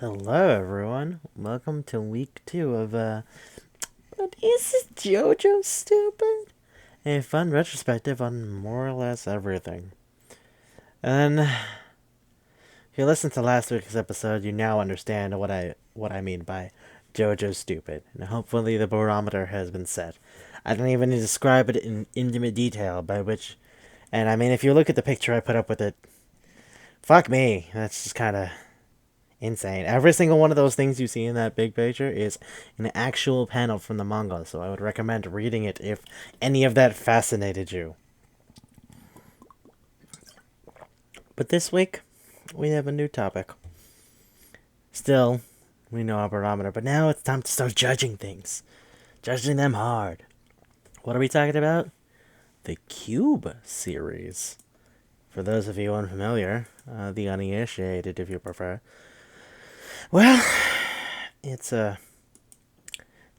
Hello, everyone. Welcome to week 2 of, But is this Jojo stupid? A fun retrospective on more or less everything. And then, if you listened to last week's episode, you now understand what I mean by Jojo stupid. And hopefully the barometer has been set. I don't even need to describe it in intimate detail, by which, and I mean, if you look at the picture I put up with it, fuck me, that's just kind of insane. Every single one of those things you see in that big picture is an actual panel from the manga, so I would recommend reading it if any of that fascinated you. But this week, we have a new topic. Still, we know our barometer, but now it's time to start judging things. Judging them hard. What are we talking about? The Cube series. For those of you unfamiliar, the uninitiated if you prefer. Well, it's a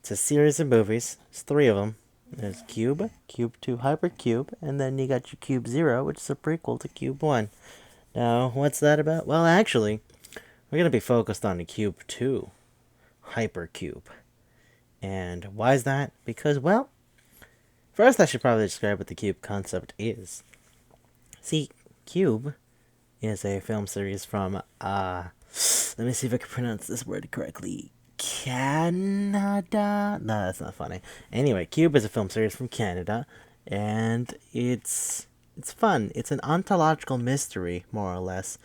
It's a series of movies. There's three of them. There's Cube, Cube 2 Hypercube, and then you got your Cube Zero, which is a prequel to Cube 1. Now, what's that about? Well, actually, we're going to be focused on the Cube 2 Hypercube. And why is that? Because, well, first I should probably describe what the Cube concept is. See, Cube is a film series from, let me see if I can pronounce this word correctly. Canada? No, that's not funny. Anyway, Cube is a film series from Canada, and it's fun. It's an ontological mystery, more or less.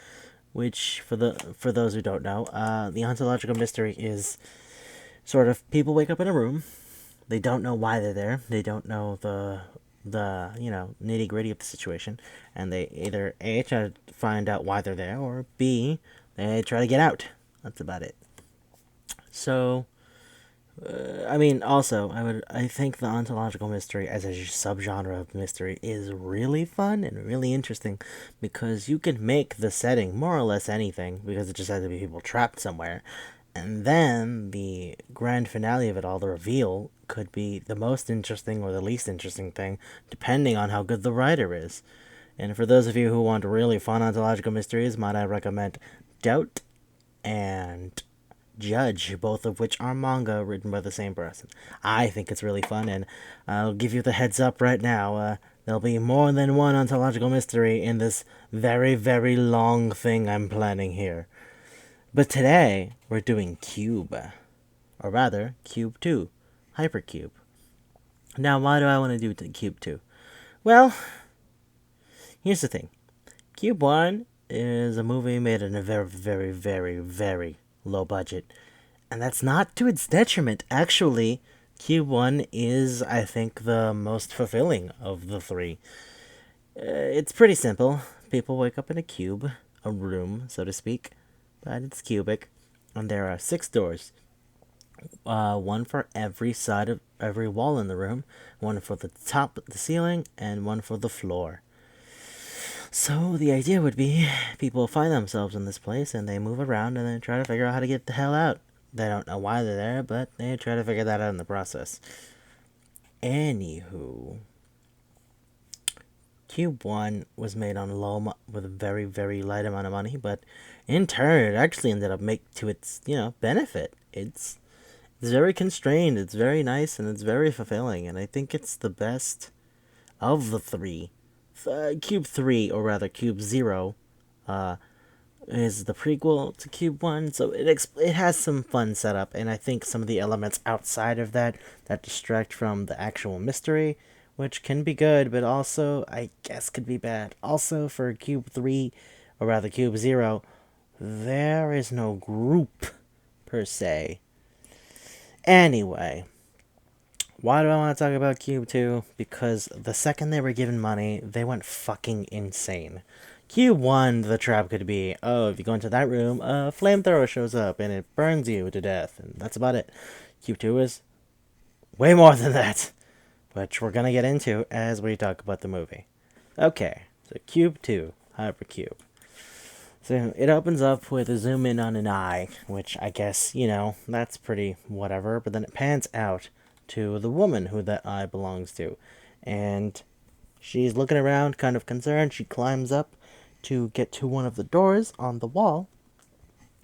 Which, for those who don't know, the ontological mystery is sort of people wake up in a room. They don't know why they're there. They don't know the nitty gritty of the situation, and they either A, try to find out why they're there, or B, they try to get out. That's about it. So, also, I think the ontological mystery as a subgenre of mystery is really fun and really interesting because you can make the setting more or less anything because it just has to be people trapped somewhere. And then the grand finale of it all, the reveal, could be the most interesting or the least interesting thing, depending on how good the writer is. And for those of you who want really fun ontological mysteries, might I recommend Doubt and Judge, both of which are manga written by the same person. I think it's really fun, and I'll give you the heads up right now. There'll be more than one ontological mystery in this very, very long thing I'm planning here. But today, we're doing Cube. Or rather, Cube 2. Hypercube. Now, why do I want to do Cube 2? Well, here's the thing. Cube 1 is a movie made in a very, very, very, very low budget. And that's not to its detriment. Actually, Cube 1 is, I think, the most fulfilling of the three. It's pretty simple. People wake up in a cube, a room, so to speak, but it's cubic. And there are 6 doors. One for every side of every wall in the room, one for the top of the ceiling, and one for the floor. So the idea would be people find themselves in this place and they move around and then try to figure out how to get the hell out. They don't know why they're there, but they try to figure that out in the process. Anywho, Cube 1 was made on with a very, very light amount of money, but in turn, it actually ended up make to its, benefit. It's very constrained, it's very nice, and it's very fulfilling, and I think it's the best of the three. Cube 3, or rather Cube 0, is the prequel to Cube 1, so it has some fun setup, and I think some of the elements outside of that distract from the actual mystery, which can be good, but also, I guess, could be bad. Also, for Cube 3, or rather Cube 0, there is no group, per se. Anyway, why do I want to talk about Cube 2? Because the second they were given money, they went fucking insane. Cube 1, the trap could be, oh, if you go into that room, a flamethrower shows up and it burns you to death, and that's about it. Cube 2 is way more than that, which we're gonna get into as we talk about the movie. Okay, so Cube 2, Hypercube. So it opens up with a zoom in on an eye, which I guess, that's pretty whatever, but then it pans out to the woman who that eye belongs to. And she's looking around, kind of concerned. She climbs up to get to one of the doors on the wall.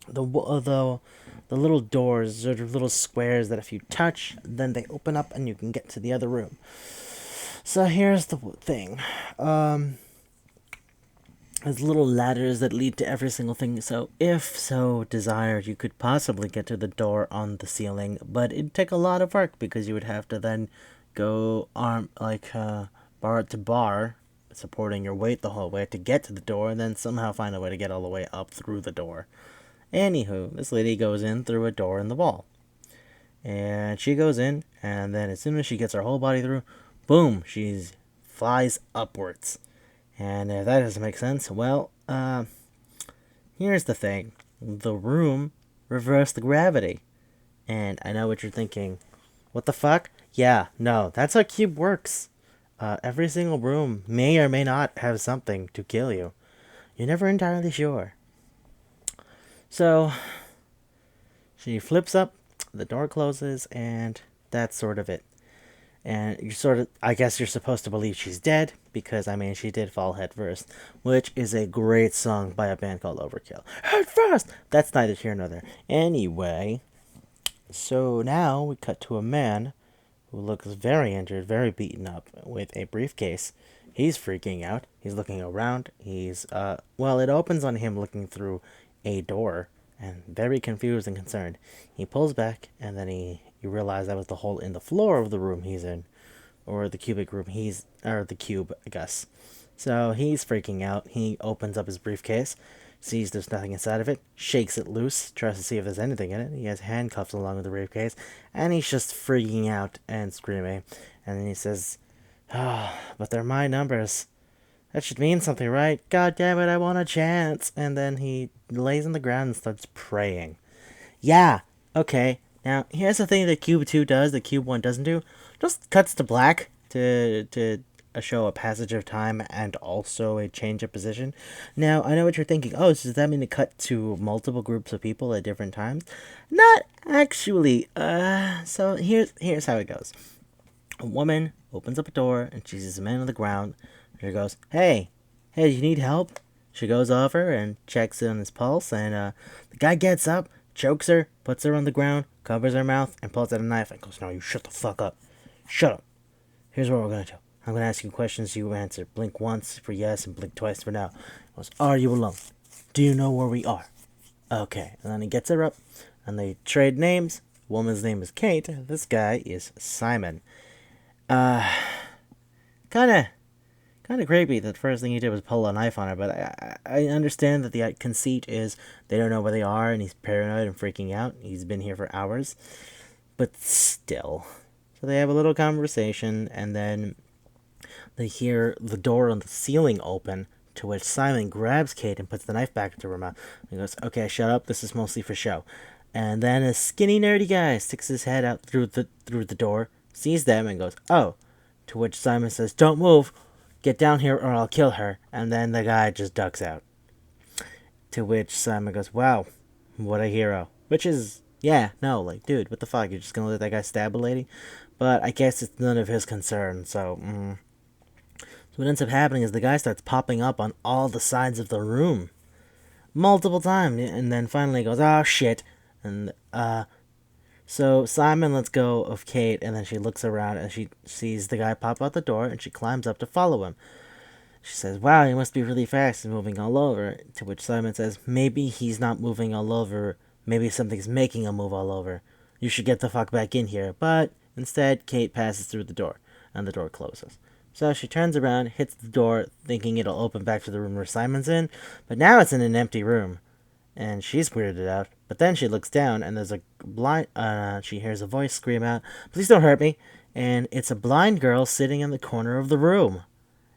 The little doors are little squares that if you touch, then they open up and you can get to the other room. So here's the thing. There's little ladders that lead to every single thing. So if so desired, you could possibly get to the door on the ceiling, but it'd take a lot of work because you would have to then go bar to bar, supporting your weight the whole way to get to the door, and then somehow find a way to get all the way up through the door. Anywho, this lady goes in through a door in the wall. And she goes in, and then as soon as she gets her whole body through, boom, she flies upwards. And if that doesn't make sense, well, here's the thing. The room reversed the gravity. And I know what you're thinking. What the fuck? Yeah, no, that's how Cube works. Every single room may or may not have something to kill you. You're never entirely sure. So, she flips up, the door closes, and that's sort of it. And I guess you're supposed to believe she's dead, because, I mean, she did fall head first, which is a great song by a band called Overkill. Head first! That's neither here nor there. Anyway, so now we cut to a man who looks very injured, very beaten up, with a briefcase. He's freaking out. He's looking around. It opens on him looking through a door, and very confused and concerned. He pulls back, and then you realize that was the hole in the floor of the room he's in, or the cubic room or the cube, I guess. So he's freaking out. He opens up his briefcase, sees there's nothing inside of it, shakes it loose, tries to see if there's anything in it. He has handcuffs along with the briefcase, and he's just freaking out and screaming. And then he says, but they're my numbers. That should mean something, right? God damn it, I want a chance. And then he lays on the ground and starts praying. Yeah, okay. Now, here's the thing that Cube 2 does that Cube 1 doesn't do. Just cuts to black to show a passage of time and also a change of position. Now, I know what you're thinking. Oh, so does that mean to cut to multiple groups of people at different times? Not actually. So here's how it goes. A woman opens up a door and she sees a man on the ground. She goes, hey, you need help? She goes over and checks on his pulse, and the guy gets up, chokes her, puts her on the ground, covers her mouth, and pulls out a knife and goes, no, you shut the fuck up. Shut up. Here's what we're going to do. I'm going to ask you questions, you answer. Blink once for yes and blink twice for no. He goes, are you alone? Do you know where we are? Okay. And then he gets her up, and they trade names. The woman's name is Kate. This guy is Simon. Kind of creepy that the first thing he did was pull a knife on her, but I understand that the conceit is they don't know where they are, and he's paranoid and freaking out. He's been here for hours. But still. So they have a little conversation, and then they hear the door on the ceiling open, to which Simon grabs Kate and puts the knife back into her mouth. He goes, okay, shut up, this is mostly for show. And then a skinny, nerdy guy sticks his head out through the door, sees them, and goes, oh. To which Simon says, don't move. Get down here or I'll kill her. And then the guy just ducks out. To which Simon goes, wow, what a hero. Which is, yeah, no, like, dude, what the fuck? You're just gonna let that guy stab a lady? But I guess it's none of his concern, so, So what ends up happening is the guy starts popping up on all the sides of the room. Multiple times. And then finally goes, oh, shit. And, so Simon lets go of Kate, and then she looks around and she sees the guy pop out the door, and she climbs up to follow him. She says, wow, he must be really fast and moving all over. To which Simon says, maybe he's not moving all over. Maybe something's making him move all over. You should get the fuck back in here. But instead, Kate passes through the door, and the door closes. So she turns around, hits the door, thinking it'll open back to the room where Simon's in, but now it's in an empty room. And she's weirded out. But then she looks down, and there's a she hears a voice scream out, please don't hurt me. And it's a blind girl sitting in the corner of the room.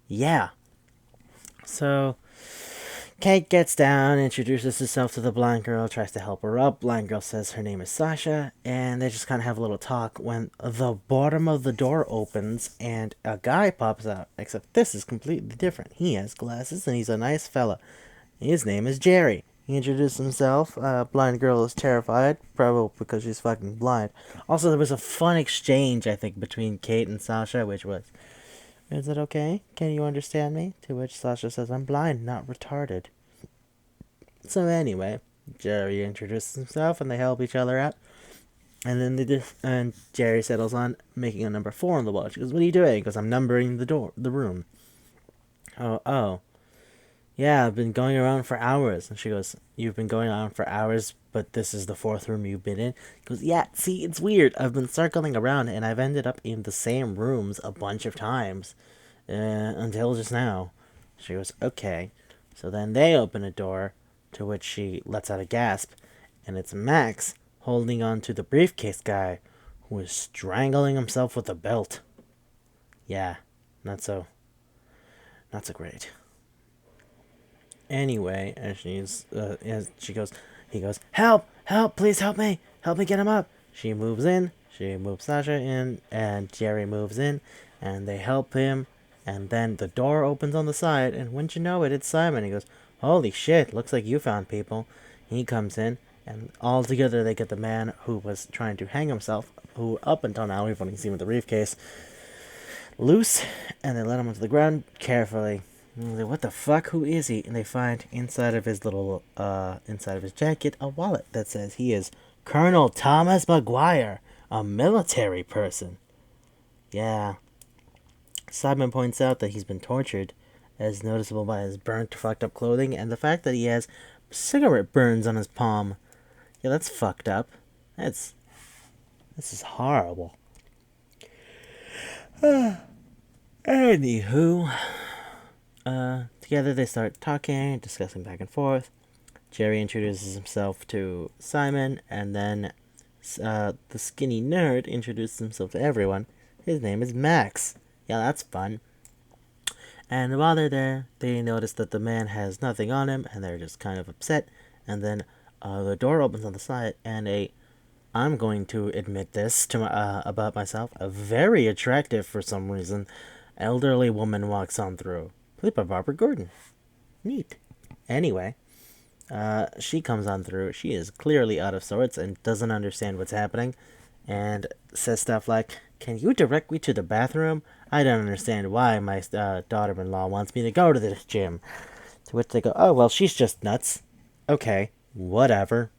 Yeah. So, Kate gets down, introduces herself to the blind girl, tries to help her up. Blind girl says her name is Sasha, and they just kind of have a little talk when the bottom of the door opens, and a guy pops out. Except this is completely different. He has glasses, and he's a nice fella. His name is Jerry. He introduced himself. Blind girl is terrified, probably because she's fucking blind. Also, there was a fun exchange, I think, between Kate and Sasha, which was, is it okay? Can you understand me? To which Sasha says, I'm blind, not retarded. So anyway, Jerry introduces himself, and they help each other out. And then and Jerry settles on making a number 4 on the wall. She goes, "What are you doing?" He goes, "I'm numbering the room." Oh, yeah, I've been going around for hours. And she goes, "You've been going around for hours, but this is the 4th room you've been in?" He goes, "Yeah, see, it's weird. I've been circling around, and I've ended up in the same rooms a bunch of times, until just now." She goes, "Okay." So then they open a door, to which she lets out a gasp, and it's Max holding on to the briefcase guy, who is strangling himself with a belt. Yeah, not so, not so great. Anyway, as she goes, he goes, "Help! Help! Please help me get him up!" She moves in, she moves Sasha in, and Jerry moves in, and they help him, and then the door opens on the side, and wouldn't you know it, it's Simon. He goes, "Holy shit, looks like you found people." He comes in, and all together they get the man who was trying to hang himself, who up until now we've only seen with the briefcase, loose, and they let him onto the ground carefully. Like, "What the fuck? Who is he?" And they find inside of his inside of his jacket, a wallet that says he is Colonel Thomas McGuire, a military person. Yeah. Simon points out that he's been tortured, as noticeable by his burnt, fucked up clothing, and the fact that he has cigarette burns on his palm. Yeah, that's fucked up. This is horrible. Anywho, together they start talking, discussing back and forth. Jerry introduces himself to Simon, and then the skinny nerd introduces himself to everyone. His name is Max. Yeah, that's fun. And while they're there, they notice that the man has nothing on him, and they're just kind of upset. And then the door opens on the side, and I'm going to admit this about myself, a very attractive, for some reason, elderly woman walks on through. Played by Barbara Gordon. Neat. Anyway, she comes on through. She is clearly out of sorts and doesn't understand what's happening, and says stuff like, "Can you direct me to the bathroom? I don't understand why my daughter-in-law wants me to go to this gym." To which they go, "Oh, well, she's just nuts." Okay, whatever.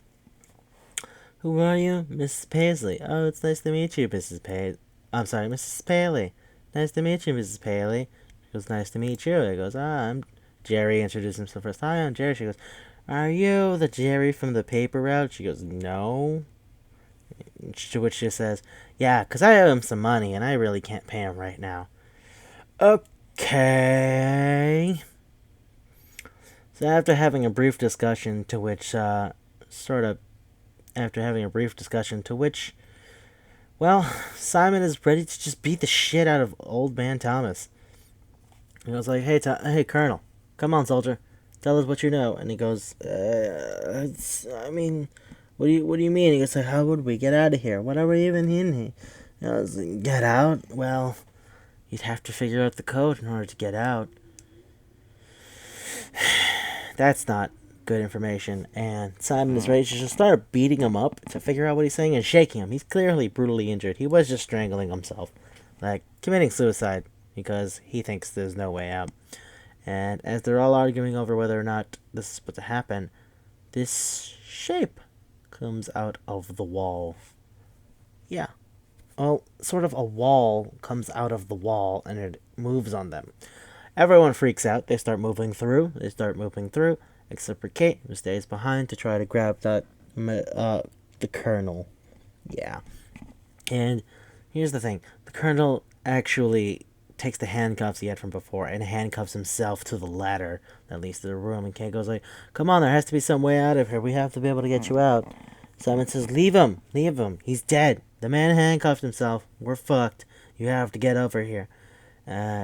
"Who are you?" "Mrs. Paisley." "Oh, it's nice to meet you, Mrs. Paisley." "I'm sorry, Mrs. Paley." "Nice to meet you, Mrs. Paley." She goes, "Nice to meet you." He goes, "I'm Jerry." Introduced himself first. "Hi, I'm Jerry." She goes, "Are you the Jerry from the paper route?" She goes, "No." To which she says, "Yeah, 'cause I owe him some money, and I really can't pay him right now." Okay. So after having a brief discussion to which, well, Simon is ready to just beat the shit out of old man Thomas. He goes like, "Hey, Colonel, come on, soldier, tell us what you know." And he goes, what do you mean?" He goes like, "How would we get out of here? What are we even in here?" I was like, "Get out? Well, you'd have to figure out the code in order to get out." That's not good information, and Simon is ready to just start beating him up to figure out what he's saying and shaking him. He's clearly brutally injured. He was just strangling himself, like committing suicide, because he thinks there's no way out. And as they're all arguing over whether or not this is supposed to happen, this shape comes out of the wall. Yeah. Well, sort of a wall comes out of the wall and it moves on them. Everyone freaks out. They start moving through, except for Kate, who stays behind to try to grab the Colonel. Yeah. And here's the thing. The Colonel actually takes the handcuffs he had from before and handcuffs himself to the ladder that leads to the room. And Kate goes like, "Come on, there has to be some way out of here. We have to be able to get you out." Simon says, Leave him. He's dead. The man handcuffed himself. We're fucked. You have to get over here."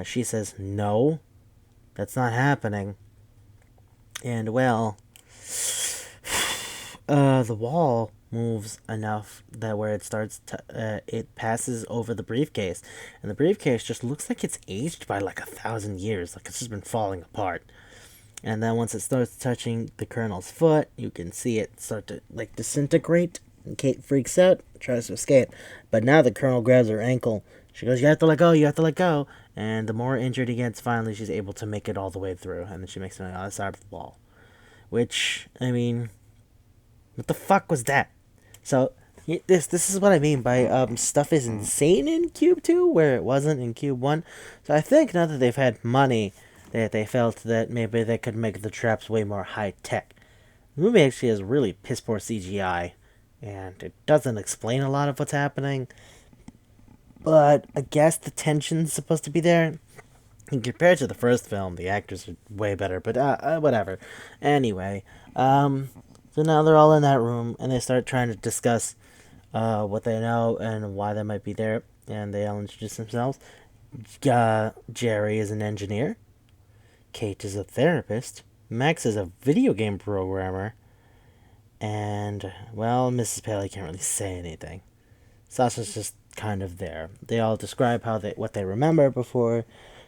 She says, "No, that's not happening." And well, the wall moves enough that where it passes over the briefcase, and the briefcase just looks like it's aged by like 1,000 years, like it's just been falling apart. And then once it starts touching the Colonel's foot, you can see it start to like disintegrate. And Kate freaks out, tries to escape, but now the Colonel grabs her ankle. She goes, "You have to let go. You have to let go." And the more injured he gets, finally she's able to make it all the way through, and then she makes it on the other side of the wall. Which, I mean, What the fuck was that? So this is what I mean by stuff is insane in Cube 2 where it wasn't in Cube 1. So I think now that they've had money, that they felt that maybe they could make the traps way more high tech. The movie actually has really piss poor CGI, and it doesn't explain a lot of what's happening. But I guess the tension's supposed to be there. And compared to the first film, the actors are way better. But whatever. Anyway, so now they're all in that room, and they start trying to discuss what they know and why they might be there. And they all introduce themselves. Jerry is an engineer. Kate is a therapist. Max is a video game programmer. And, well, Mrs. Paley can't really say anything. Sasha's just kind of there. They all describe what they remember before,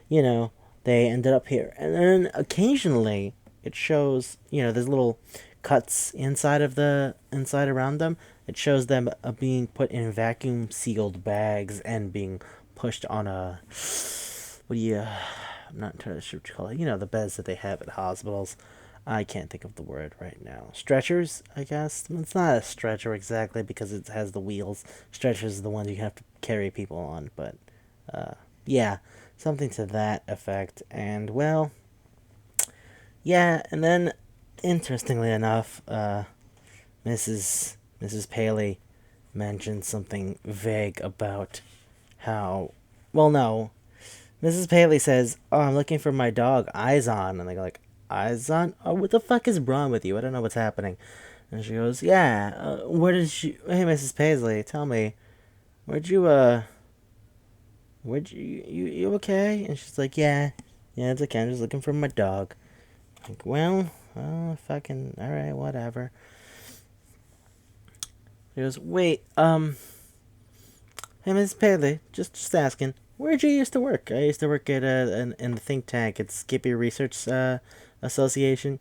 they ended up here. And then occasionally it shows, there's little cuts inside around them. It shows them being put in vacuum sealed bags and being pushed on I'm not entirely sure what you call it. The beds that they have at hospitals. I can't think of the word right now. Stretchers, I guess. It's not a stretcher exactly because it has the wheels. Stretchers are the ones you have to carry people on, but yeah, something to that effect. And well, yeah, and then interestingly enough, Mrs. Paley mentioned something vague about how. Well, no, Mrs. Paley says, "Oh, I'm looking for my dog, Izon," and they go like, "Izon? Oh, what the fuck is wrong with you? I don't know what's happening." And she goes, "Yeah, where did you? Hey, Mrs. Paisley, tell me, where'd you you okay?" And she's like, "Yeah, it's okay. I'm just looking for my dog." Like, well, fucking, all right, whatever. She goes, "Wait, hey, Mrs. Paisley, just asking." Where'd you used to work? I used to work at in the think tank at Skippy Research Association.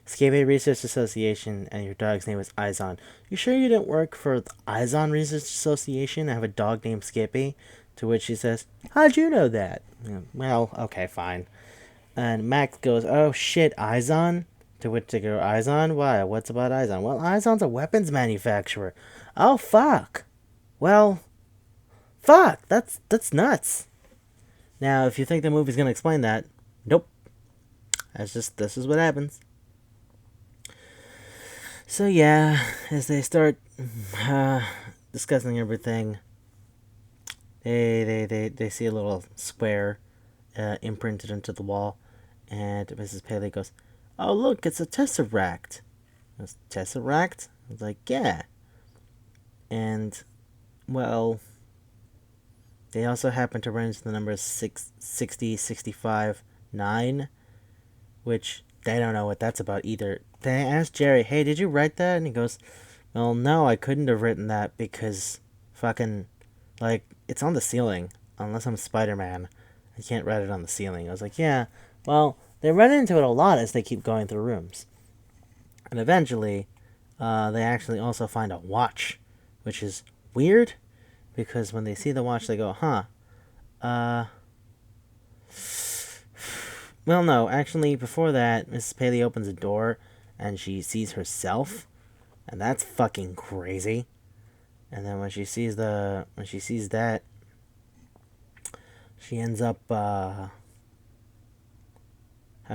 Skippy Research Association, and your dog's name is Izon. You sure you didn't work for the Izon Research Association? I have a dog named Skippy. To which she says, "How'd you know that?" Well, okay, fine. And Max goes, "Oh shit, Izon?" To which they go, "Izon? Why? What's about Izon?" "Well, Izon's a weapons manufacturer." "Oh fuck." "Well, fuck, that's nuts." Now, if you think the movie's gonna explain that, nope. This is what happens. So yeah, as they start discussing everything, they see a little square imprinted into the wall, and Mrs. Paley goes, "Oh look, it's a tesseract." "It's tesseract?" I was like, "Yeah." And well, they also happen to run into the numbers 60, 65, 9, which they don't know what that's about either. They asked Jerry, "Hey, did you write that?" And he goes, "Well, no, I couldn't have written that because fucking, like, it's on the ceiling. Unless I'm Spider-Man, I can't write it on the ceiling." I was like, "Yeah, well, they run into it a lot as they keep going through rooms." And eventually, they actually also find a watch, which is weird because when they see the watch, they go, "Huh, well, no, actually, before that, Mrs. Paley opens a door and she sees herself, and that's fucking crazy. And then when she sees that, she ends up, how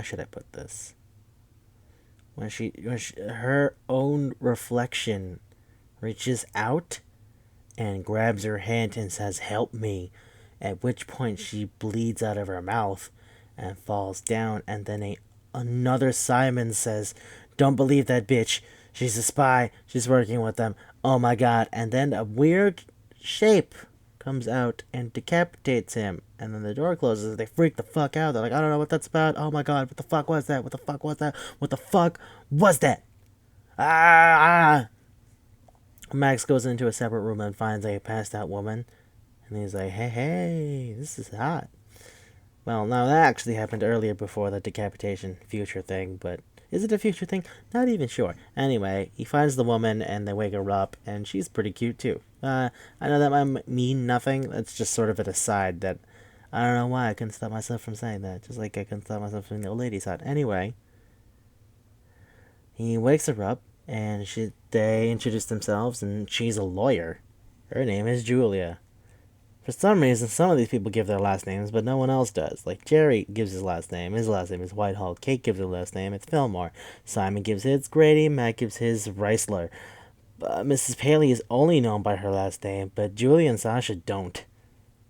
should I put this? Her own reflection reaches out and grabs her hand and says, "Help me," at which point she bleeds out of her mouth and falls down, and then another Simon says, "Don't believe that bitch. She's a spy. She's working with them. Oh my god." And then a weird shape comes out and decapitates him. And then the door closes. They freak the fuck out. They're like, "I don't know what that's about. Oh my god, what the fuck was that? What the fuck was that? What the fuck was that?" Ah! Max goes into a separate room and finds a passed out woman. And he's like, hey, this is hot. Well, no, that actually happened earlier before the decapitation future thing, but is it a future thing? Not even sure. Anyway, he finds the woman and they wake her up, and she's pretty cute too. I know that might mean nothing. That's just sort of an aside that I don't know why I couldn't stop myself from saying that. Just like I couldn't stop myself from the old lady side. Anyway, he wakes her up, and they introduce themselves, and she's a lawyer. Her name is Julia. For some reason, some of these people give their last names, but no one else does. Like Jerry gives his last name. His last name is Whitehall. Kate gives her last name. It's Fillmore. Simon gives his Grady. Matt gives his Reisler. Mrs. Paley is only known by her last name, but Julia and Sasha don't.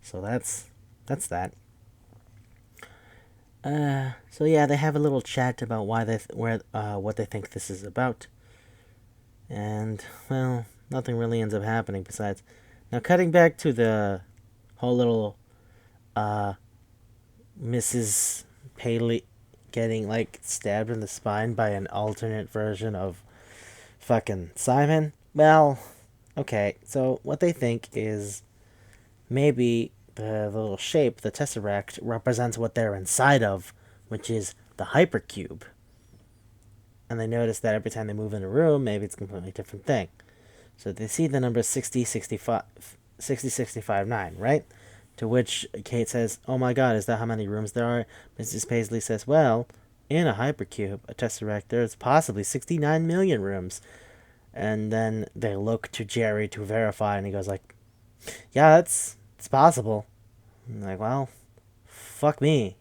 So that's that. So yeah, they have a little chat about what they think this is about, and well, nothing really ends up happening besides. Now, cutting back to the whole little uh Mrs. Paley getting like stabbed in the spine by an alternate version of fucking Simon. Well, okay, so what they think is maybe the little shape, the tesseract, represents what they're inside of, which is the hypercube. And they notice that every time they move in a room, maybe it's a completely different thing. So they see the number 60, 65, 9, right? To which Kate says, "Oh my god, is that how many rooms there are?" Mrs. Paisley says, "Well, in a hypercube, a tesseract, there's possibly 69 million rooms." And then they look to Jerry to verify, and he goes like, "Yeah, it's possible." I'm like, well, fuck me.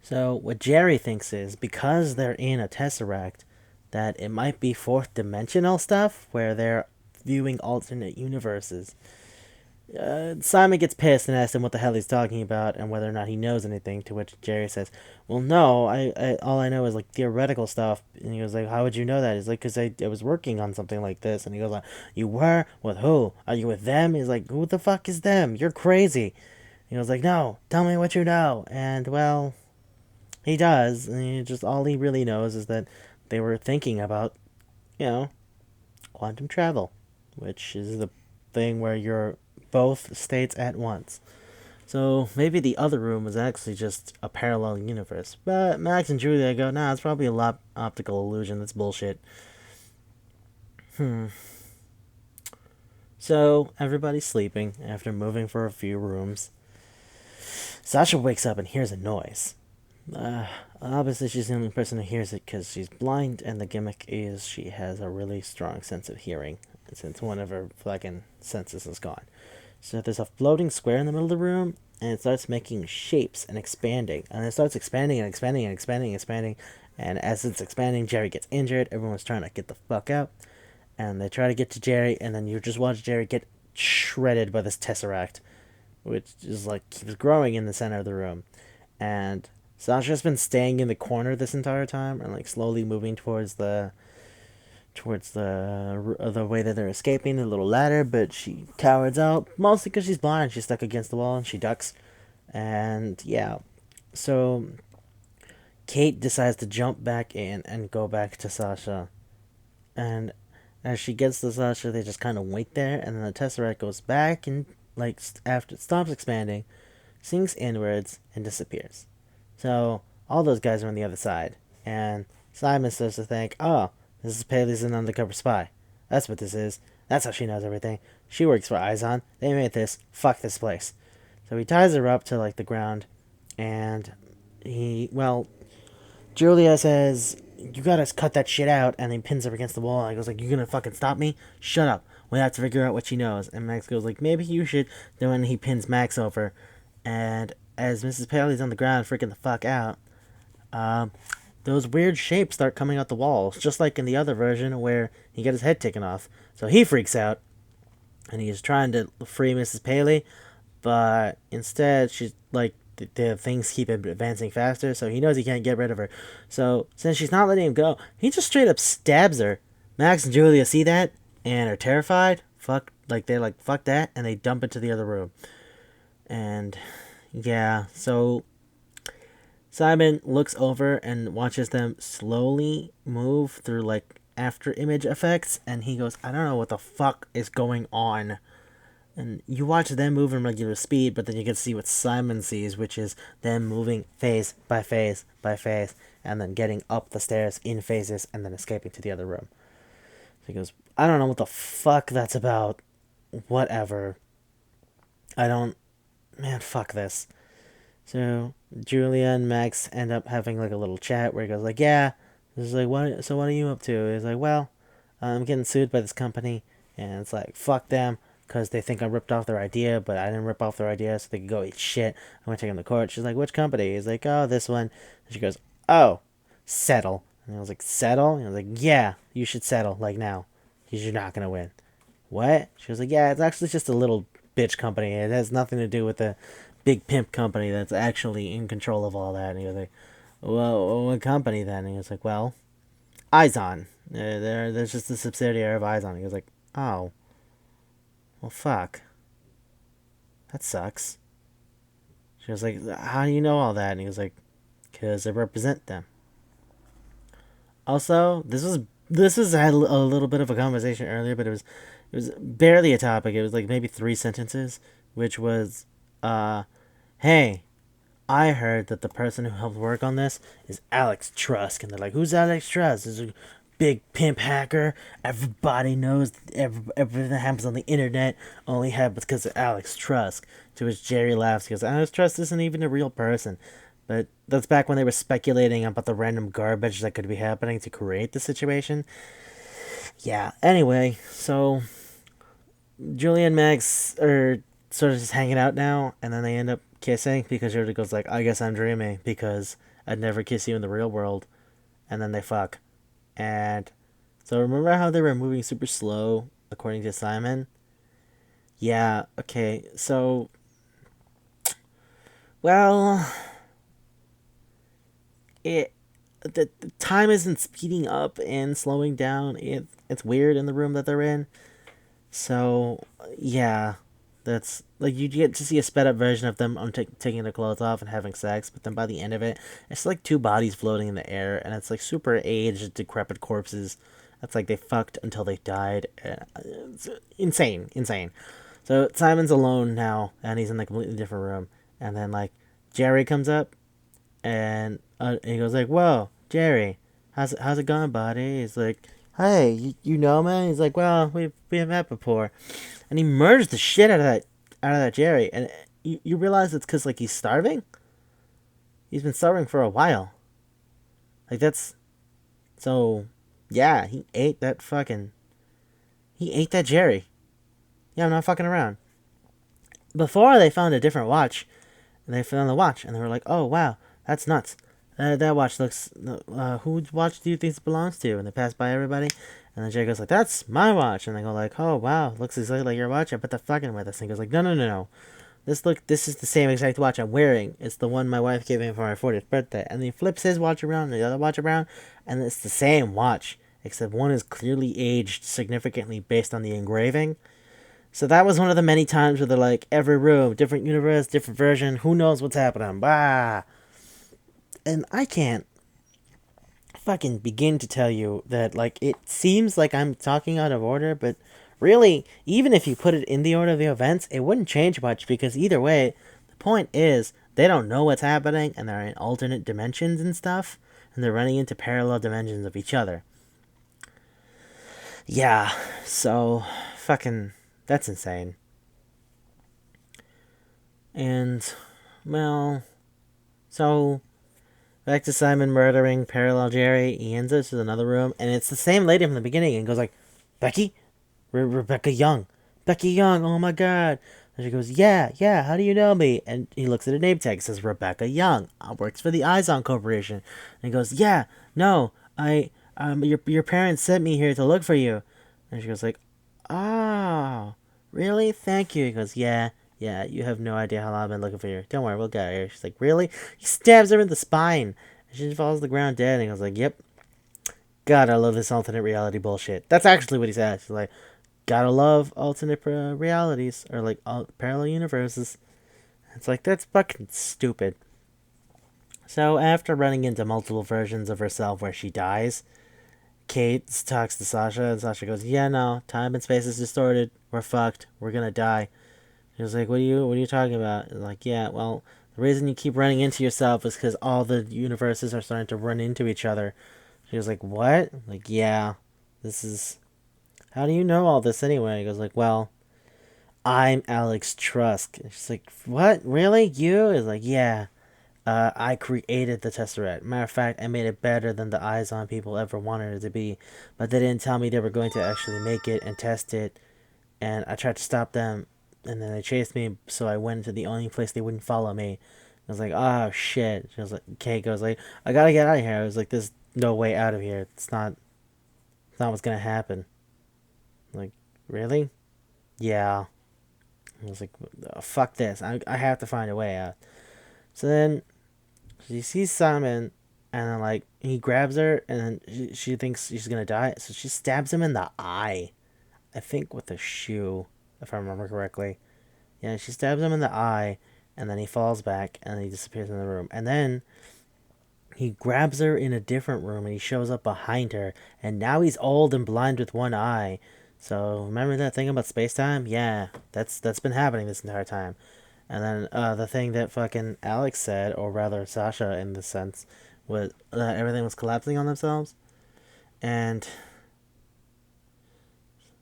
So what Jerry thinks is because they're in a tesseract, that it might be fourth dimensional stuff where they're viewing alternate universes. Simon gets pissed and asks him what the hell he's talking about and whether or not he knows anything. To which Jerry says, "Well, no, I all I know is like theoretical stuff." And he goes like, "How would you know that?" He's like, "Cause I was working on something like this." And he goes like, "You were with who? Are you with them?" He's like, "Who the fuck is them? You're crazy." He was like, "No, tell me what you know." And well, he does. And just all he really knows is that they were thinking about, you know, quantum travel, which is the thing where you're both states at once. So maybe the other room was actually just a parallel universe. But Max and Julia go, "Nah, it's probably a lot optical illusion. That's bullshit." So everybody's sleeping after moving for a few rooms. Sasha wakes up and hears a noise. Uh, Obviously, she's the only person who hears it because she's blind, and the gimmick is she has a really strong sense of hearing since one of her fucking senses is gone. So there's a floating square in the middle of the room, and it starts making shapes and expanding. And it starts expanding and expanding and expanding and expanding. And as it's expanding, Jerry gets injured. Everyone's trying to get the fuck out. And they try to get to Jerry, and then you just watch Jerry get shredded by this tesseract, which is like keeps growing in the center of the room. And Sasha's been staying in the corner this entire time and like slowly moving towards the way that they're escaping, the little ladder, but she cowers out mostly because she's blind. She's stuck against the wall and she ducks. And yeah, so Kate decides to jump back in and go back to Sasha. And as she gets to Sasha, they just kind of wait there, and then the tesseract goes back and like after it stops expanding, sinks inwards and disappears. So all those guys are on the other side, and Simon starts to think, "Oh, this is Paley's an undercover spy. That's what this is. That's how she knows everything. She works for Izon. They made this. Fuck this place." So he ties her up to like the ground, and Julia says, "You gotta cut that shit out," and he pins her against the wall. And he goes like, "You gonna fucking stop me? Shut up. We have to figure out what she knows." And Max goes like, "Maybe you should." Then when he pins Max over, and as Mrs. Paley's on the ground freaking the fuck out, um, those weird shapes start coming out the walls, just like in the other version where he got his head taken off. So he freaks out, and he's trying to free Mrs. Paley, but instead she's like the things keep advancing faster, so he knows he can't get rid of her. So since she's not letting him go, he just straight up stabs her. Max and Julia see that and are terrified. They're like fuck that, and they dump into the other room. And yeah, so Simon looks over and watches them slowly move through like after image effects, and he goes, "I don't know what the fuck is going on." And you watch them move in regular speed, but then you can see what Simon sees, which is them moving phase by phase by phase, and then getting up the stairs in phases, and then escaping to the other room. So he goes, "I don't know what the fuck that's about. Whatever. I don't. Man, fuck this." So Julia and Max end up having like a little chat where he goes like, "Yeah, He's like, what? So what are you up to? He's like, well, I'm getting sued by this company, and it's like, fuck them, because they think I ripped off their idea, but I didn't rip off their idea, so they can go eat shit. I'm gonna take them to court. She's like, which company? He's like, oh, this one. And she goes, oh, settle. And I was like, settle? And I was like, yeah, you should settle, like now, because you're not gonna win. What? She was like, yeah, it's actually just a little bitch company. It has nothing to do with the big pimp company that's actually in control of all that. And he was like, well, what company then? And he was like, well, Izon. There's just a subsidiary of Izon. He was like, oh, well, fuck. That sucks. She was like, how do you know all that? And he was like, because I represent them. Also, this was had a little bit of a conversation earlier, but it was barely a topic. It was like maybe 3 sentences, which was, hey, I heard that the person who helped work on this is Alex Trusk, and they're like, "Who's Alex Trusk?" This is a big pimp hacker. Everybody knows everything that happens on the internet only happens because of Alex Trusk. To which Jerry laughs because Alex Trusk isn't even a real person. But that's back when they were speculating about the random garbage that could be happening to create the situation. Yeah. Anyway, so Julie and Max are sort of just hanging out now, and then they end up kissing because Yoda goes like, "I guess I'm dreaming because I'd never kiss you in the real world," and then they fuck. And so remember how they were moving super slow, according to Simon? Yeah. Okay. So, well, it the time isn't speeding up and slowing down. It's weird in the room that they're in. So yeah, that's like you get to see a sped up version of them on taking their clothes off and having sex, but then by the end of it, it's like two bodies floating in the air, and it's like super aged, decrepit corpses. That's like they fucked until they died. It's insane, insane. So Simon's alone now, and he's in like a completely different room, and then like Jerry comes up, and he goes like, "Whoa, Jerry, how's it going, buddy?" He's like, "Hey, you know me?" He's like, "Well, we have met before," and he murders the shit out of that Jerry, and you realize it's because like he's starving. He's been starving for a while. Like that's so. Yeah, he ate that Jerry. Yeah, I'm not fucking around. Before they found a different watch, and they found the watch, and they were like, "Oh wow, that's nuts. That watch looks. Whose watch do you think it belongs to?" And they pass by everybody, and then Jay goes like, "That's my watch," and they go like, "Oh wow, looks exactly like your watch. I bet they're fucking with us." And he goes like, "No, no, no, no. This is the same exact watch I'm wearing. It's the one my wife gave me for my 40th birthday." And he flips his watch around, and the other watch around, and it's the same watch, except one is clearly aged significantly based on the engraving. So that was one of the many times where they're like, every room, different universe, different version, who knows what's happening, bah. And I can't fucking begin to tell you that, like, it seems like I'm talking out of order, but really, even if you put it in the order of the events, it wouldn't change much because either way, the point is, they don't know what's happening and they're in alternate dimensions and stuff, and they're running into parallel dimensions of each other. Yeah, so, fucking, that's insane. And, well, so back to Simon murdering Parallel Jerry. He ends up to another room, and it's the same lady from the beginning, and goes like, "Becky, Rebecca Young, Becky Young. Oh my God!" And she goes, "Yeah, yeah. How do you know me?" And he looks at her name tag. It says Rebecca Young. Works for the Izon Corporation. And he goes, "Yeah, no, your parents sent me here to look for you." And she goes like, "Oh, really? Thank you." He goes, "Yeah." Yeah, you have no idea how long I've been looking for you. Don't worry, we'll get her. She's like, "Really?" He stabs her in the spine. And she falls to the ground dead. And he goes like, "Yep. God, I love this alternate reality bullshit." That's actually what he says. He's like, "Gotta love alternate realities." Or like parallel universes. It's like, that's fucking stupid. So after running into multiple versions of herself where she dies, Kate talks to Sasha. And Sasha goes, "Yeah, no. Time and space is distorted. We're fucked. We're gonna die." He was like, what are you talking about?" And like, "Yeah, well, the reason you keep running into yourself is because all the universes are starting to run into each other." She was like, "What?" Like, "Yeah, this is. How do you know all this anyway?" He goes like, "Well, I'm Alex Trusk." And she's like, "What? Really? You?" He's like, "Yeah, I created the Tesseract. Matter of fact, I made it better than the Eyes on people ever wanted it to be. But they didn't tell me they were going to actually make it and test it. And I tried to stop them, and then they chased me. So I went to the only place they wouldn't follow me. I was like, oh shit. She was like, Kate goes like, I gotta get out of here. I was like, there's no way out of here. It's not what's gonna happen. I'm like, really? Yeah. I was like, oh, fuck this. I have to find a way out. So then she sees Simon, and then like he grabs her, and then she thinks she's gonna die, so she stabs him in the eye. I think with a shoe, if I remember correctly. Yeah, she stabs him in the eye, and then he falls back, and then he disappears in the room. And then he grabs her in a different room, and he shows up behind her, and now he's old and blind with one eye. So remember that thing about space time? Yeah, that's been happening this entire time. And then the thing that fucking Alex said, or rather Sasha in this sense, was that everything was collapsing on themselves. And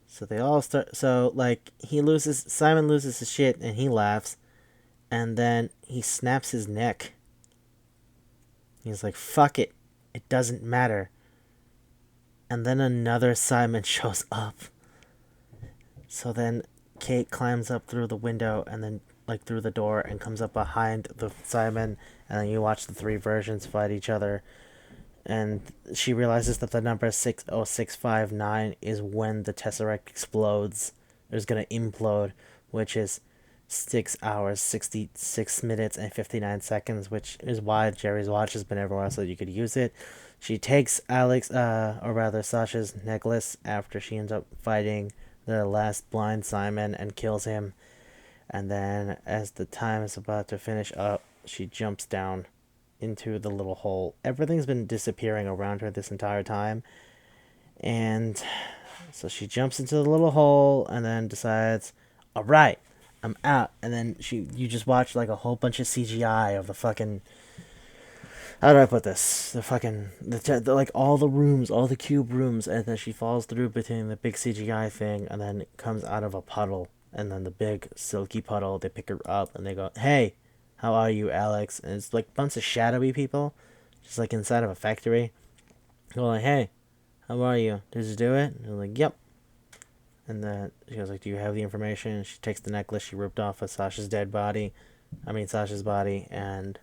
so they all start. So, like, Simon loses his shit and he laughs. And then he snaps his neck. He's like, fuck it. It doesn't matter. And then another Simon shows up. So then Kate climbs up through the window and then like through the door and comes up behind the Simon, and then you watch the three versions fight each other, and she realizes that the number 60659 is when the Tesseract explodes. It's gonna implode, which is 6 hours, 66 minutes, and 59 seconds, which is why Jerry's watch has been everywhere so you could use it. She takes or rather Sasha's necklace after she ends up fighting the last blind Simon and kills him. And then, as the time is about to finish up, she jumps down into the little hole. Everything's been disappearing around her this entire time. And so she jumps into the little hole and then decides, alright, I'm out. And then you just watch like a whole bunch of CGI of the fucking. How do I put this? Like all the rooms, all the cube rooms, and then she falls through between the big CGI thing and then comes out of a puddle. And then the big silky puddle, they pick her up and they go, hey, how are you, Alex? And it's like a bunch of shadowy people, just like inside of a factory. They're like, hey, how are you? Did you do it? And they're like, yep. And then she goes like, do you have the information? She takes the necklace she ripped off of Sasha's body, and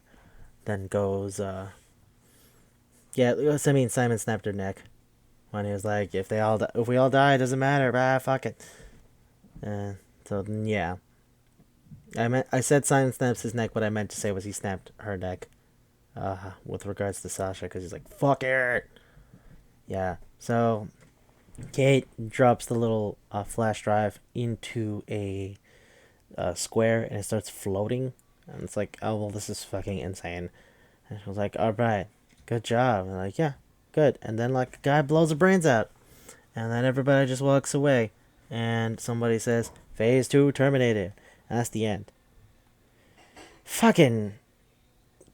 then goes, Simon snapped her neck when he was like, if we all die, it doesn't matter, fuck it. So yeah, I said Simon snaps his neck. What I meant to say was he snapped her neck, with regards to Sasha, because he's like, fuck it. Yeah. So Kate drops the little flash drive into a square, and it starts floating. And it's like, oh well, this is fucking insane. And she was like, all right, good job. And like, yeah, good. And then like the guy blows her brains out, and then everybody just walks away, and somebody says, Phase 2 terminated. And that's the end. Fucking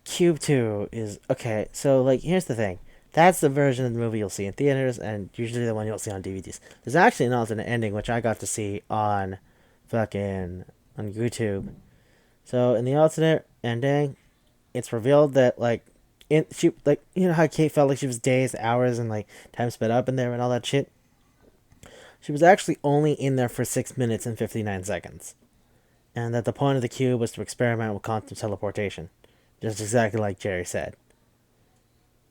Cube 2 is okay. So like, here's the thing. That's the version of the movie you'll see in theaters, and usually the one you'll see on DVDs. There's actually an alternate ending, which I got to see on YouTube. So in the alternate ending, it's revealed that you know how Kate felt like she was days, hours, and like time sped up in there and all that shit. She was actually only in there for 6 minutes and 59 seconds. And that the point of the cube was to experiment with quantum teleportation. Just exactly like Jerry said.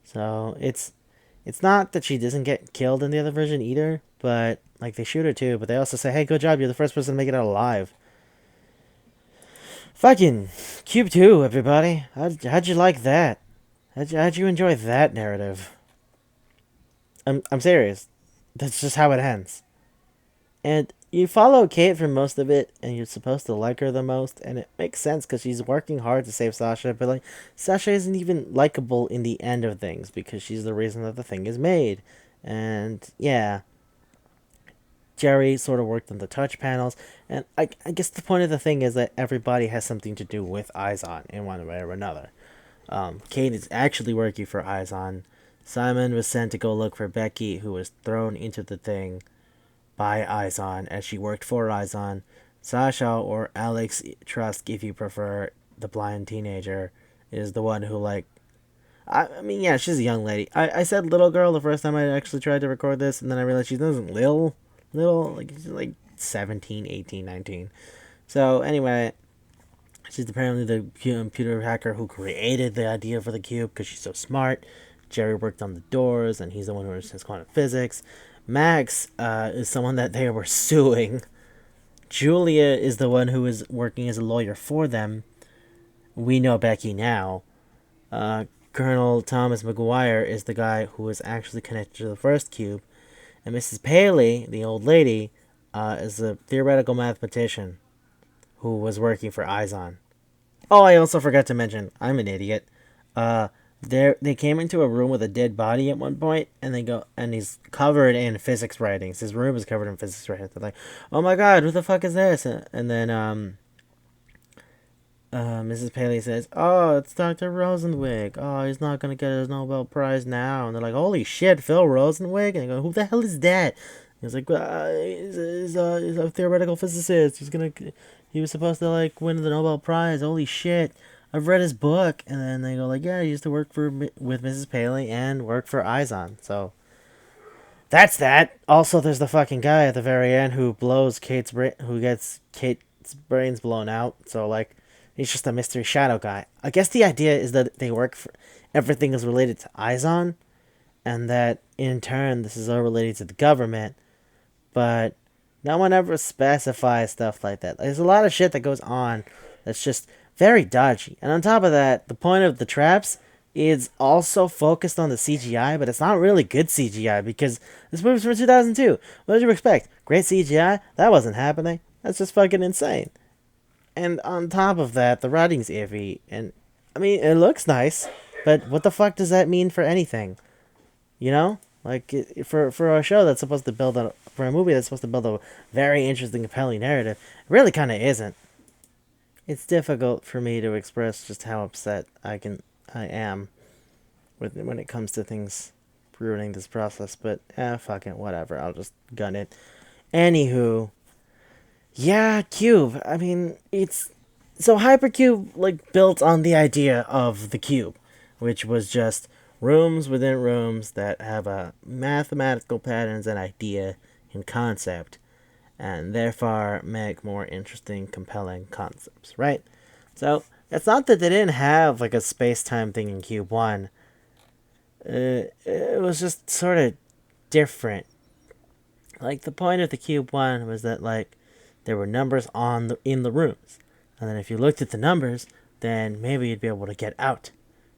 So it's not that she doesn't get killed in the other version either, but like they shoot her too, but they also say, hey, good job, you're the first person to make it out alive. Fucking Cube 2, everybody. How'd you like that? How'd you enjoy that narrative? I'm serious. That's just how it ends. And you follow Kate for most of it, and you're supposed to like her the most, and it makes sense because she's working hard to save Sasha, but like Sasha isn't even likable in the end of things because she's the reason that the thing is made. And yeah, Jerry sort of worked on the touch panels, and I guess the point of the thing is that everybody has something to do with Izon in one way or another. Kate is actually working for Izon. Simon was sent to go look for Becky, who was thrown into the thing by Izon as she worked for Izon. Sasha, or Alex Trusk if you prefer, the blind teenager, is the one who, like, I mean, yeah, she's a young lady. I said little girl the first time I actually tried to record this, and then I realized she doesn't little, like, she's like 17, 18, 19. So, anyway, she's apparently the computer hacker who created the idea for the cube because she's so smart. Jerry worked on the doors, and he's the one who understands quantum physics. Max is someone that they were suing. Julia is the one who is working as a lawyer for them. We know Becky now. Uh, Colonel Thomas McGuire is the guy who was actually connected to the first cube. And Mrs. Paley, the old lady, is a theoretical mathematician who was working for Izon. Oh, I also forgot to mention, I'm an idiot. They came into a room with a dead body at one point, and they go, and he's covered in physics writings. His room is covered in physics writings. They're like, "Oh my God, who the fuck is this?" And then Mrs. Paley says, "Oh, it's Dr. Rosenwig. Oh, he's not gonna get his Nobel Prize now." And they're like, "Holy shit, Phil Rosenwig!" And they go, "Who the hell is that?" He's like, he's a theoretical physicist. He was supposed to, like, win the Nobel Prize. Holy shit. I've read his book." And then they go, like, "Yeah, he used to work with Mrs. Paley and work for Izon." So that's that. Also, there's the fucking guy at the very end who who gets Kate's brains blown out. So, like, he's just a mystery shadow guy. I guess the idea is that they work for everything is related to Izon, and that in turn this is all related to the government. But no one ever specifies stuff like that. There's a lot of shit that goes on that's just very dodgy. And on top of that, the point of the traps is also focused on the CGI, but it's not really good CGI because this movie's from 2002. What did you expect? Great CGI? That wasn't happening. That's just fucking insane. And on top of that, the writing's iffy. And, I mean, it looks nice, but what the fuck does that mean for anything? You know? Like, for a show that's supposed to build for a movie that's supposed to build a very interesting, compelling narrative, it really kind of isn't. It's difficult for me to express just how upset I am when it comes to things ruining this process, but fuck it, whatever. I'll just gun it. Anywho, yeah, Cube. I mean, it's so Hypercube, like, built on the idea of the cube, which was just rooms within rooms that have a mathematical patterns and idea and concept, and therefore make more interesting, compelling concepts, right? So it's not that they didn't have, like, a space-time thing in Cube 1. It was just sort of different. Like, the point of the Cube 1 was that, like, there were numbers in the rooms. And then if you looked at the numbers, then maybe you'd be able to get out.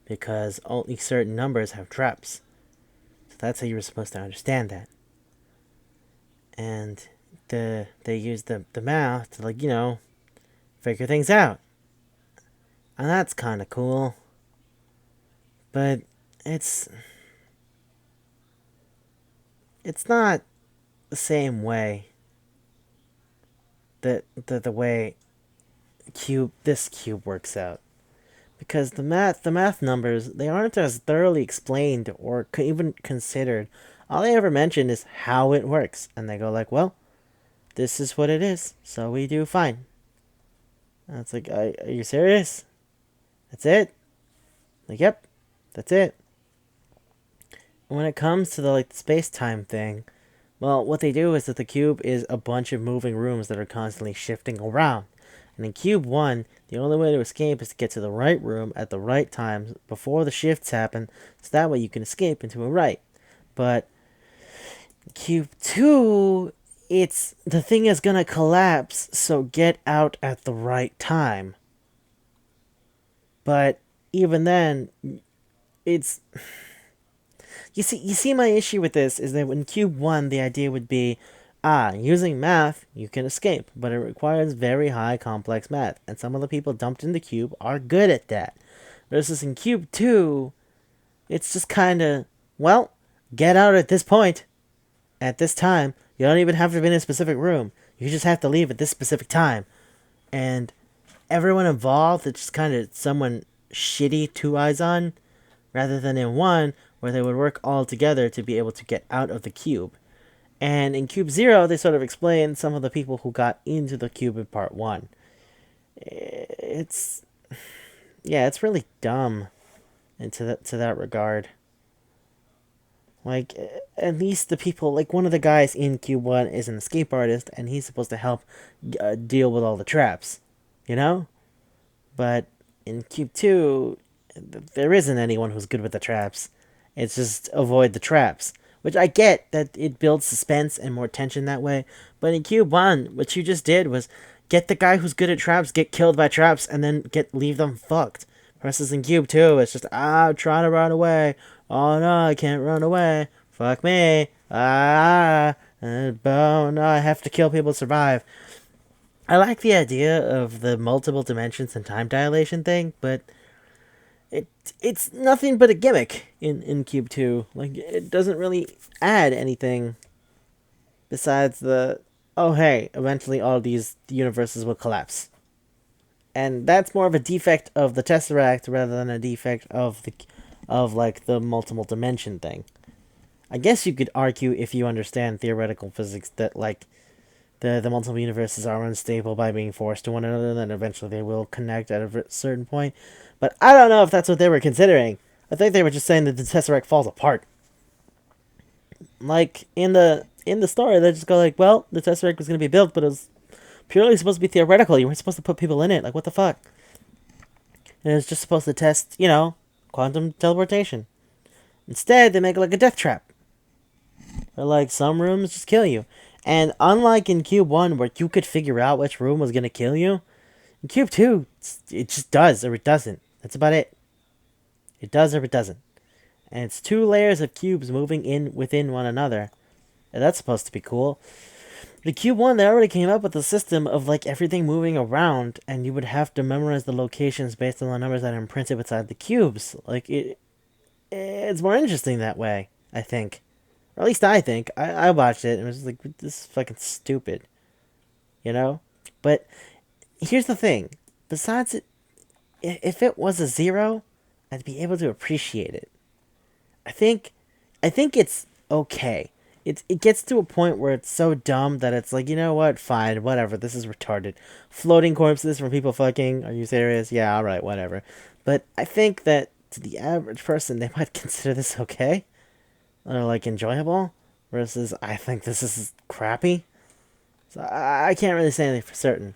Because only certain numbers have traps. So that's how you were supposed to understand that. And they used the math to, like, figure things out. And that's kind of cool. But it's not the same way that the way this cube works out. Because the math numbers, they aren't as thoroughly explained or even considered. All they ever mention is how it works. And they go like, well, this is what it is, so we do fine. And it's like, are you serious? That's it? Like, yep, that's it. And when it comes to the space-time thing, well, what they do is that the cube is a bunch of moving rooms that are constantly shifting around. And in Cube 1, the only way to escape is to get to the right room at the right time before the shifts happen, so that way you can escape into a right. But Cube 2, the thing is gonna collapse, so get out at the right time. But even then, it's... You see my issue with this is that in Cube 1, the idea would be, using math, you can escape, but it requires very high complex math, and some of the people dumped in the cube are good at that. Versus in Cube 2, it's just kind of, well, get out at this point, at this time. You don't even have to be in a specific room. You just have to leave at this specific time. And everyone involved, it's just kind of someone shitty two eyes on, rather than in one, where they would work all together to be able to get out of the cube. And in Cube 0, they sort of explain some of the people who got into the cube in part 1. It's yeah, it's really dumb into that regard. Like, at least the people, like, one of the guys in Cube 1 is an escape artist, and he's supposed to help deal with all the traps, you know? But in Cube 2, there isn't anyone who's good with the traps. It's just avoid the traps. Which I get that it builds suspense and more tension that way. But in Cube 1, what you just did was get the guy who's good at traps, get killed by traps, and then leave them fucked. Versus in Cube 2, it's just, I'm trying to run away. Oh no, I can't run away. Fuck me. Oh no, I have to kill people to survive. I like the idea of the multiple dimensions and time dilation thing, but it it's nothing but a gimmick in Cube 2. Like, it doesn't really add anything besides the, oh hey, eventually all these universes will collapse. And that's more of a defect of the Tesseract rather than a defect of like the multiple dimension thing. I guess you could argue, if you understand theoretical physics, that like the multiple universes are unstable by being forced to one another, and then eventually they will connect at a certain point. But I don't know if that's what they were considering. I think they were just saying that the Tesseract falls apart. Like, in the story, they just go like, well, the Tesseract was going to be built, but it was purely supposed to be theoretical. You weren't supposed to put people in it. Like, what the fuck? And it was just supposed to test, quantum teleportation. Instead, they make it like a death trap. Or like, some rooms just kill you. And unlike in Cube 1, where you could figure out which room was going to kill you, in Cube 2, it just does or it doesn't. That's about it. It does or it doesn't. And it's two layers of cubes moving in within one another. And that's supposed to be cool. The Cube 1, they already came up with a system of like everything moving around, and you would have to memorize the locations based on the numbers that are imprinted beside the cubes. Like, it's more interesting that way, I think. Or at least I think. I watched it and was like, this is fucking stupid. But here's the thing. Besides it, if it was a 0, I'd be able to appreciate it. I think it's okay. It gets to a point where it's so dumb that it's like, you know what, fine, whatever, this is retarded. Floating corpses from people fucking, are you serious? Yeah, alright, whatever. But I think that to the average person, they might consider this okay. Or like enjoyable. Versus, I think this is crappy. So I can't really say anything for certain.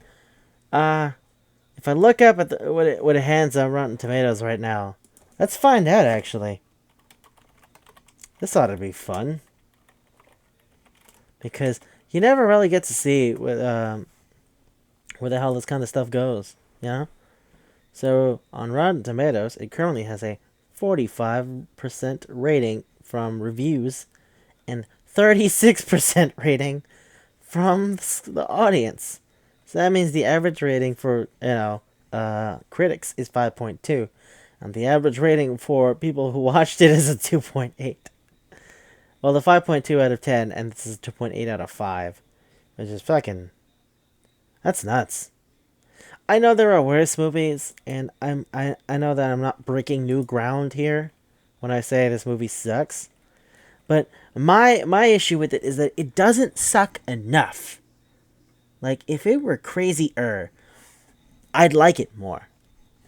If I look up at what it hands on Rotten Tomatoes right now, let's find out actually. This ought to be fun. Because you never really get to see where the hell this kind of stuff goes, So, on Rotten Tomatoes, it currently has a 45% rating from reviews and 36% rating from the audience. So that means the average rating for, critics is 5.2. And the average rating for people who watched it is a 2.8. Well, the 5.2 out of 10, and this is 2.8 out of 5. Which is fucking... That's nuts. I know there are worse movies, and I know that I'm not breaking new ground here when I say this movie sucks. But my issue with it is that it doesn't suck enough. Like, if it were crazier, I'd like it more.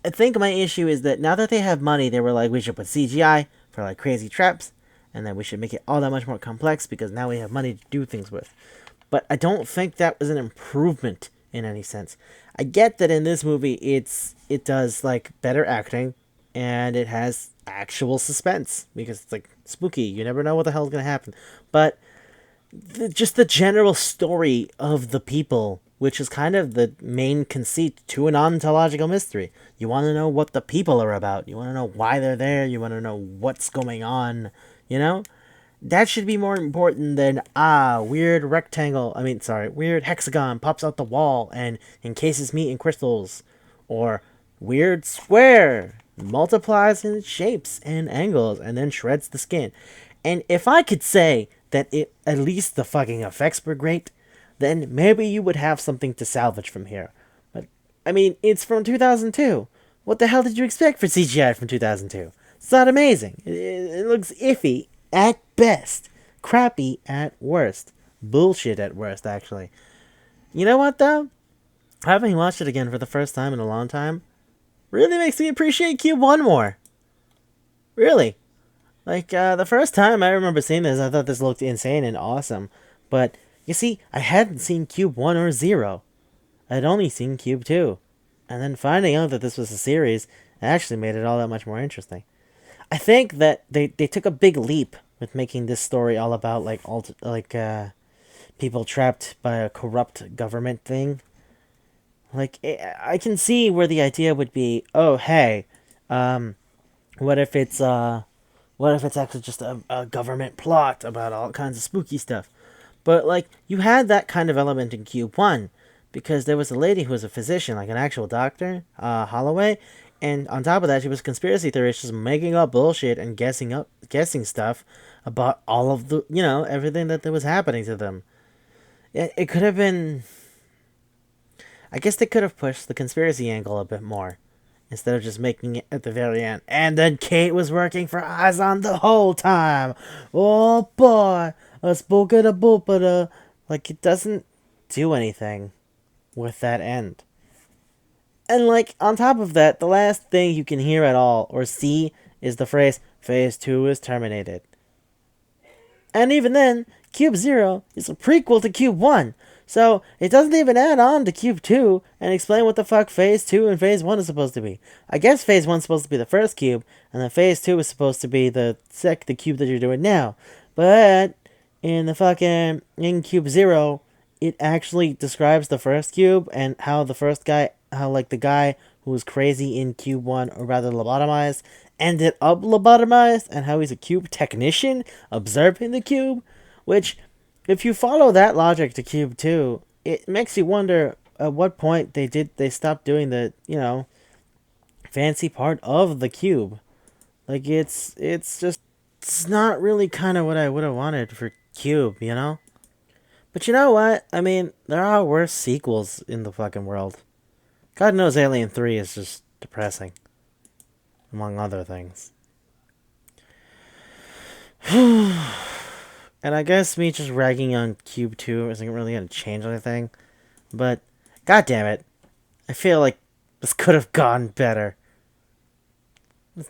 I think my issue is that now that they have money, they were like, we should put CGI for like crazy traps, and then we should make it all that much more complex because now we have money to do things with. But I don't think that was an improvement in any sense. I get that in this movie it does like better acting and it has actual suspense because it's like spooky. You never know what the hell's gonna happen. But just the general story of the people, which is kind of the main conceit to an ontological mystery. You want to know what the people are about. You want to know why they're there. You want to know what's going on. That should be more important than, weird weird hexagon pops out the wall and encases meat in crystals. Or weird square multiplies in shapes and angles and then shreds the skin. And if I could say that at least the fucking effects were great, then maybe you would have something to salvage from here. But, it's from 2002. What the hell did you expect for CGI from 2002? It's not amazing. It looks iffy at best. Crappy at worst. Bullshit at worst, actually. You know what, though? Having watched it again for the first time in a long time, really makes me appreciate Cube 1 more. Really. Like, the first time I remember seeing this, I thought this looked insane and awesome. But, you see, I hadn't seen Cube 1 or 0. I'd only seen Cube 2. And then finding out that this was a series actually made it all that much more interesting. I think that they took a big leap with making this story all about, like, people trapped by a corrupt government thing. Like, I can see where the idea would be, oh, hey, um, what if it's, what if it's actually just a government plot about all kinds of spooky stuff? But, like, you had that kind of element in Cube 1, because there was a lady who was a physician, like an actual doctor, Holloway, and on top of that, she was a conspiracy theorist, just making up bullshit and guessing stuff about all of the, everything that was happening to them. It could have been... I guess they could have pushed the conspiracy angle a bit more, instead of just making it at the very end. And then Kate was working for Izon the whole time. Oh boy, a spookada boopada. Like, it doesn't do anything with that end. And, like, on top of that, the last thing you can hear at all or see is the phrase, Phase 2 is terminated. And even then, Cube 0 is a prequel to Cube 1. So, it doesn't even add on to Cube 2 and explain what the fuck Phase 2 and Phase 1 is supposed to be. I guess Phase 1 is supposed to be the first cube, and then Phase 2 is supposed to be the cube that you're doing now. But, in Cube 0, it actually describes the first cube and how the guy who was crazy in Cube 1, or rather lobotomized, ended up lobotomized, and how he's a cube technician observing the cube, which, if you follow that logic to Cube 2, it makes you wonder at what point they stopped doing the, fancy part of the cube. Like, it's not really kind of what I would have wanted for Cube, But you know what? I mean, there are worse sequels in the fucking world. God knows Alien 3 is just depressing. Among other things. And I guess me just ragging on Cube 2 isn't really going to change anything. But, god damn it. I feel like this could have gone better.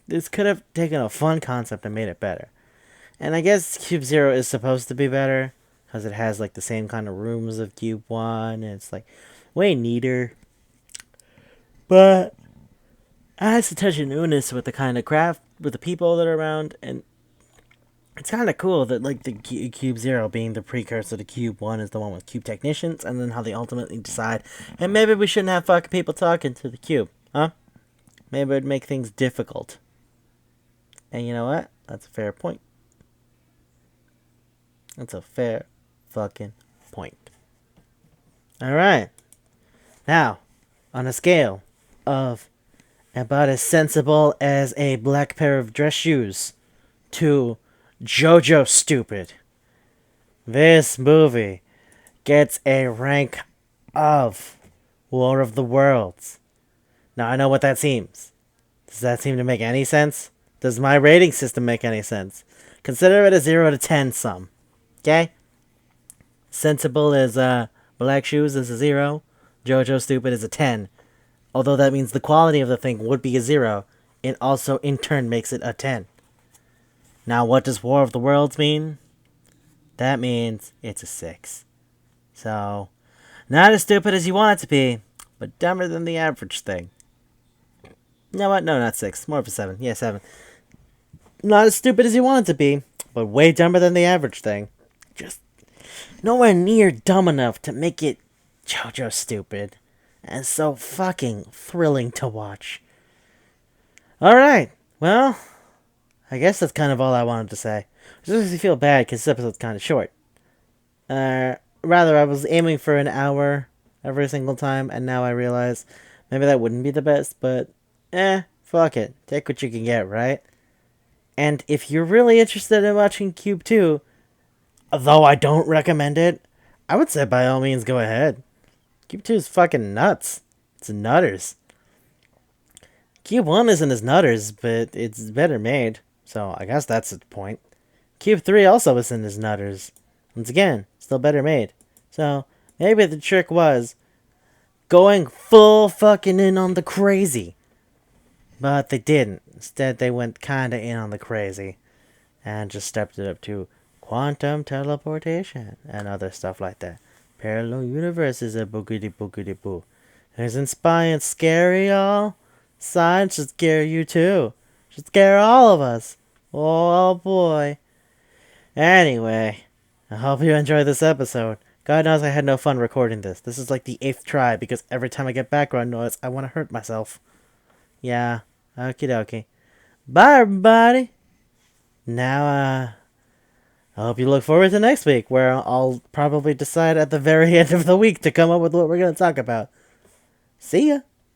This could have taken a fun concept and made it better. And I guess Cube 0 is supposed to be better, because it has, like, the same kind of rooms of Cube 1, and it's, like, way neater. But it adds a touch of newness with the kind of craft, with the people that are around, and it's kind of cool that, like, the Cube 0 being the precursor to Cube 1 is the one with cube technicians, and then how they ultimately decide, and maybe we shouldn't have fucking people talking to the cube, huh? Maybe it would make things difficult. And you know what? That's a fair point. That's a fair fucking point. Alright. Now, on a scale of about as sensible as a black pair of dress shoes to Jojo stupid, this movie gets a rank of War of the Worlds. Now, I know what that seems. Does that seem to make any sense? Does my rating system make any sense? Consider it a 0 to 10 sum. Okay? Sensible is black shoes is a 0. Jojo stupid is a 10. Although that means the quality of the thing would be a 0. It also in turn makes it a 10. Now what does War of the Worlds mean? That means it's a 6. So, not as stupid as you want it to be, but dumber than the average thing. You know what? No, not 6. More of a 7. Yeah, 7. Not as stupid as you want it to be, but way dumber than the average thing. Just nowhere near dumb enough to make it Jojo stupid. And so fucking thrilling to watch. Alright, well, I guess that's kind of all I wanted to say. It just makes me feel bad because this episode's kind of short. Rather, I was aiming for an hour every single time, and now I realize maybe that wouldn't be the best, but fuck it. Take what you can get, right? And if you're really interested in watching Cube 2, though I don't recommend it, I would say by all means go ahead. Cube 2 is fucking nuts. It's nutters. Cube 1 isn't as nutters, but it's better made, so I guess that's the point. Cube 3 also isn't as nutters. Once again, still better made. So, maybe the trick was going full fucking in on the crazy. But they didn't. Instead, they went kinda in on the crazy and just stepped it up to quantum teleportation and other stuff like that. Parallel universes a boogity boogity boo. Isn't science scary, y'all? Science should scare you too. Should scare all of us. Oh boy. Anyway, I hope you enjoyed this episode. God knows I had no fun recording this. This is like the 8th try because every time I get background noise, I want to hurt myself. Yeah, okie dokie. Bye, everybody. Now, I hope you look forward to next week, where I'll probably decide at the very end of the week to come up with what we're going to talk about. See ya!